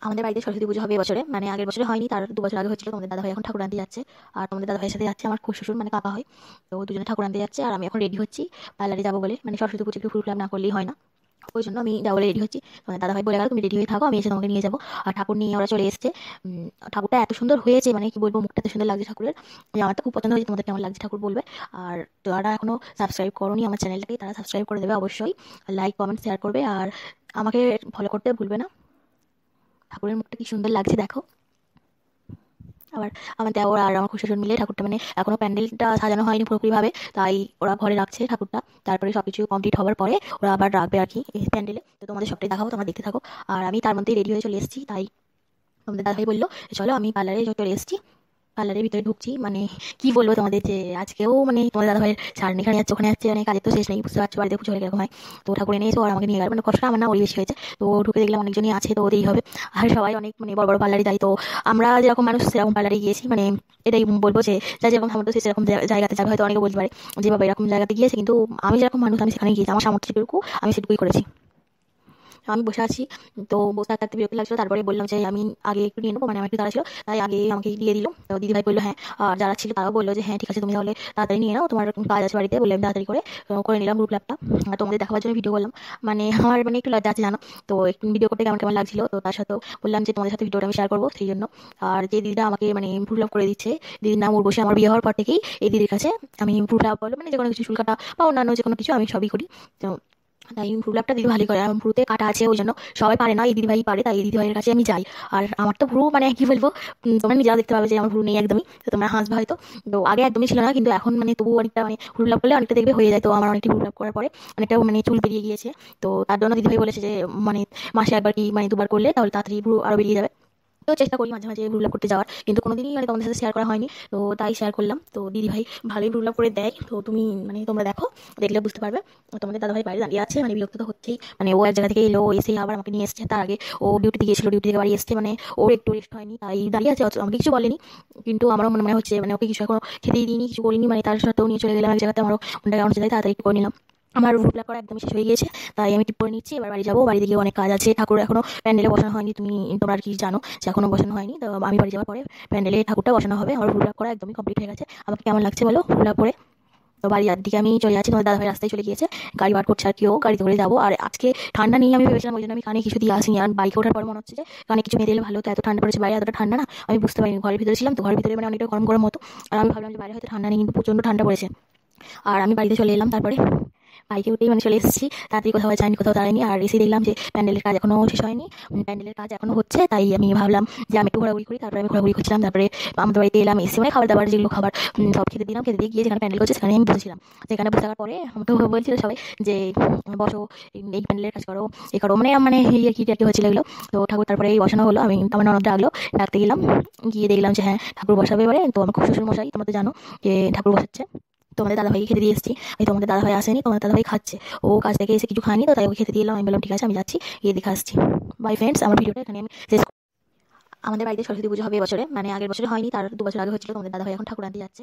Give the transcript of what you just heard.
আমাদের বাড়িতে সরস্বতী পুজো হবে এবছরে, মানে আগের বছরে হয়নি, তার 2 বছর আগে হচ্ছিল। তোমাদের দাদাভাই এখন ঠাকুর আনতে যাচ্ছে, আর তোমাদের দাদাভাইয়ের সাথে যাচ্ছে আমার শ্বশুর, মানে কাকা হয়। তো দুজনে ঠাকুর আনতে যাচ্ছে, আর আমি এখন রেডি হচ্ছি পার্লারে যাবো বলে। মানে সরস্বতী পুজো একটু ফুল না করলেই হয় না, ওই জন্য আমি যাবো বলে রেডি হচ্ছি। তোমাদের দাদাভাই বলে গেল তুমি রেডি হয়ে থাকো, আমি এসে তোমাকে নিয়ে যাবো। আর ঠাকুর নিয়ে ওরা চলে এসছে। ঠাকুরটা এত সুন্দর হয়েছে, মানে কি বলবো, মুখটা এত সুন্দর লাগছে ঠাকুরের, যে আমার তো খুব পছন্দ হয়েছে। তোমাদের কেমন লাগছে ঠাকুর বলবে। আর যারা এখনো সাবস্ক্রাইব করোনি আমার চ্যানেলটাকে, তারা সাবস্ক্রাইব করে দেবে অবশ্যই, লাইক কমেন্ট শেয়ার করবে, আর আমাকে ফলো করতে ভুলবে না। ঠাকুরের মুখটা কি সুন্দর লাগছে দেখো। আবার আমার দেওর আর আমার শ্বশুর মিলে ঠাকুরটা, মানে এখনো প্যান্ডেলটা সাজানো হয়নি পুরোপুরি ভাবে, তাই ওরা ঘরে রাখছে ঠাকুরটা। তারপরে সবকিছু কমপ্লিট হওয়ার পরে ওরা আবার রাখবে আর কি এই প্যান্ডেলে। তো তোমাদের সবটাই দেখাবো, তোমরা দেখতে থাকো। আর আমি তার মধ্যেই রেডি হয়ে চলে এসেছি, তাই তোমাদের দাদাভাই বললো চলো, আমি পার্লারে চলে এসেছি। পার্লারের ভিতরে ঢুকছি, মানে কি বলবো তোমাদের, যে আজকেও মানে তোমাদের দাদাভাইয়ের সামনে এখানে যাচ্ছে ওখানে যাচ্ছে, মানে কাজের তো শেষ নেই, বুঝতে পারছো বাড়িতে পুজো হলে কিরকম হয়। তো ঠাকুর এনে এসে আর আমাকে নিয়ে গেল, মানে কষ্টটা আমার না ওরই বেশি হয়েছে। তো ঢুকে দেখলাম অনেকজনই আছে, তো ওদেরই হবে। আর সবাই অনেক মানে বড় বড় পার্লারে যায়, তো আমরা যেরকম মানুষ সেরকম পার্লারে গিয়েছি, মানে এটাই বলবো যে যা যেরকম সামর্থ্য সে সেরকম জায়গাতে যাবে। হয়তো অনেকে বলতে পারে যে বাবা এরকম জায়গাতে গিয়েছে, কিন্তু আমি যেরকম মানুষ আমি সেখানে গিয়েছি, আমার সামর্থ্য যেটুকু আমি সেটুকুই করেছি। আমি বসে আছি, তো বসে থাকতে থাকতে বিরক্তি লাগছিল। তারপরে বললাম যে আমি আগে একটু নিয়ে নেবো, মানে আমার একটু তাড়া ছিল, তাই আগে আমাকে দিয়ে দিল। তো দিদিভাই বললো হ্যাঁ, আর যারা ছিল তারাও বললো যে হ্যাঁ ঠিক আছে, তুমি তাহলে তাড়াতাড়ি নিয়ে নাও, তোমার কাজ আছে বাড়িতে। বললাম তাড়াতাড়ি করে করে নিলাম গ্রুপ ল্যাপটা। আর তোমাদের দেখাবার জন্য ভিডিও করলাম, মানে আমার মানে একটু লজ্জা আছে জানো। তো একটু ভিডিও করতে কেমন কেমন লাগছিল, তো তার সাথেও বললাম যে তোমাদের সাথে ভিডিওটা আমি শেয়ার করবো সেই জন্য। আর যে দিদিটা আমাকে মানে গ্রুপ ল্যাপ করে দিচ্ছে, দিদির নাম উর্বশী। আমার বিয়ে হওয়ার পর থেকেই এই দিদির কাছে আমি গ্রুপ ল্যাপ বলো, মানে যে কোনো কিছু চুল কাটা বা অন্যান্য যে কোনো কিছু আমি সবই করি। তো তাই ভ্রু লাভটা দিদি ভালোই করে, আর ভ্রুতে কাটা আছে ওই জন্য সবাই পারে না, এই দিদিভাই পারে, তাই এই দিদিভাইয়ের কাছে আমি যাই। আর আমার তো ভ্রু মানে কি বলবো, তোমরা নিজেরা দেখতে পাবে যে আমার ভ্রু নেই একদমই, তো তোমরা হাসবে হয়তো। তো আগে একদমই ছিল না, কিন্তু এখন মানে তবু অনেকটা, মানে ভ্রু লাভ করলে অনেকটা দেখবে হয়ে যায়। তো আমার অনেকটা ভ্রু লাভ করার পরে অনেকটা মানে চুল বেরিয়ে গিয়েছে। তো তার জন্য দিদিভাই বলেছে যে মানে মাসে একবার কি মানে 2বার করলে তাহলে তাড়াতাড়ি ভ্রু আরো বেরিয়ে যাবে। তো চেষ্টা করি মাঝে মাঝে ভ্রু লাভ করতে যাওয়ার, কিন্তু কোনোদিনই মানে তোমাদের সাথে শেয়ার করা হয়নি, তো তাই শেয়ার করলাম। তো দিদি ভাই ভালোই ভ্রু লাভ করে দেয়, তো তুমি মানে তোমরা দেখো, দেখলে বুঝতে পারবে। তো তোমাদের দাদাভাই বাইরে দাঁড়িয়ে আছে, মানে বিরক্ত তো হচ্ছেই, মানে ও এক জায়গা থেকে এলো, এসে আবার আমাকে নিয়ে এসছে। তার আগে ও ডিউটিতে গিয়েছিল, ডিউটি থেকে বাড়ি এসছে, মানে ওর একটু রেস্ট হয়নি, তাই দাঁড়িয়ে আছে। আমাকে কিছু বলেনি, কিন্তু আমারও মনে মনে হচ্ছে মানে ওকে কিছু এখনো খেতেই দিইনি, কিছু করিনি, মানে তার সাথেও নিয়ে চলে গেলাম এক জায়গাতে। আমারও মনটা কেমন হচ্ছে, তাই তাড়াতাড়ি একটু করে নিলাম। আমার ভ্রু প্লাক করা একদমই শেষ হয়ে গিয়েছে, তাই আমি টিপ করে নিচ্ছি। এবার বাড়ি যাবো, বাড়িতে গিয়ে অনেক কাজ আছে। ঠাকুর এখনো প্যান্ডেলে বসানো হয়নি, তোমরা আর কি জানো যে এখনো বসানো হয়নি। তো আমি বাড়ি যাওয়ার পরে প্যান্ডেলে ঠাকুরটা বসানো হবে। আমার ভ্রু প্লাক করা একদমই কমপ্লিট হয়ে গেছে। আমাকে কেমন লাগছে বলো ভ্রু প্লাক করে। তো বাড়ির দিকে আমি চলে যাচ্ছি, তোমার দাদাভাই রাস্তায় চলে গিয়েছে, গাড়ি বার করছে আর কি, ও গাড়িতে করে যাবো। আর আজকে ঠান্ডা নিয়ে আমি ভেবেছিলাম, ওই জন্য আমি কানে কিছু দিয়ে আসিনি। আর বাইকে ওঠার পর মনে হচ্ছে যে কানে কিছু বেঁধে দিলে ভালো হতো, এত ঠান্ডা পড়েছে বাইরে, এতটা ঠান্ডা না আমি বুঝতে পারিনি। ঘরের ভিতরে ছিলাম, তো ঘরের ভিতরে মানে অনেকটা গরম গরম হতো, আর আমি ভাবলাম যে বাইরে হয়তো ঠান্ডা নেই, কিন্তু প্রচন্ড ঠান্ডা পড়েছে। আর আমি বাড়িতে চলে এলাম, তারপরে বাইকে উঠেই মানে চলে এসেছি, তাড়াতাড়ি কোথাও যাইনি, কোথাও দাঁড়াইনি। আর এসে দেখলাম যে প্যান্ডেলের কাজ এখনো শেষ হয়নি, প্যান্ডেলের কাজ এখনো হচ্ছে, তাই আমি ভাবলাম যে আমি একটু ঘোরাঘুরি করি। তারপরে আমি ঘোরাঘুরি করছিলাম, তারপরে আমাদের বাড়িতে এলাম, এসে মানে খাবার দাবার যেগুলো খাবার সব খেতে দিলাম। খেতে দিয়ে গিয়ে যেখানে প্যান্ডেল করছে সেখানে আমি বসেছিলাম। সেখানে বসে থাকার পরে আমাকে বলছিল সবাই যে বসো, এই প্যান্ডেলের কাজ করো, এ করো, মানে মানে এই আর কি টাকি হয়েছিল এগুলো। তো ঠাকুর তারপরে এই বসানো হলো, আমি আমার ননদ ডাকলো, ডাকতে গেলাম, গিয়ে দেখলাম যে হ্যাঁ ঠাকুর বসাবে এবারে। তো আমার খুব শ্বশুর মশাই, তোমরা তো জানো যে ঠাকুর বসাচ্ছে। তোমাদের দাদাভাইকে খেতে দিয়ে এসেছি আমি, তোমাদের দাদাভাই আসেনি, তোমাদের দাদাভাই খাচ্ছে, ও কাজ থেকে এসে কিছু খায়নি, তো তাই ওকে খেতে দিয়ে এলাম। আমি বললাম ঠিক আছে আমি যাচ্ছি, গিয়ে দেখে আসছি। বাই ফ্রেন্ডস, আমার ভিডিওটা এখানে আমি শেষ। আমাদের বাড়িতে সরস্বতী পুজো হবে এবছরে, মানে আগের বছরে হয়নি, তার 2 বছর আগে হচ্ছিল। তোমাদের দাদাভাই এখন ঠাকুর আনতে যাচ্ছে,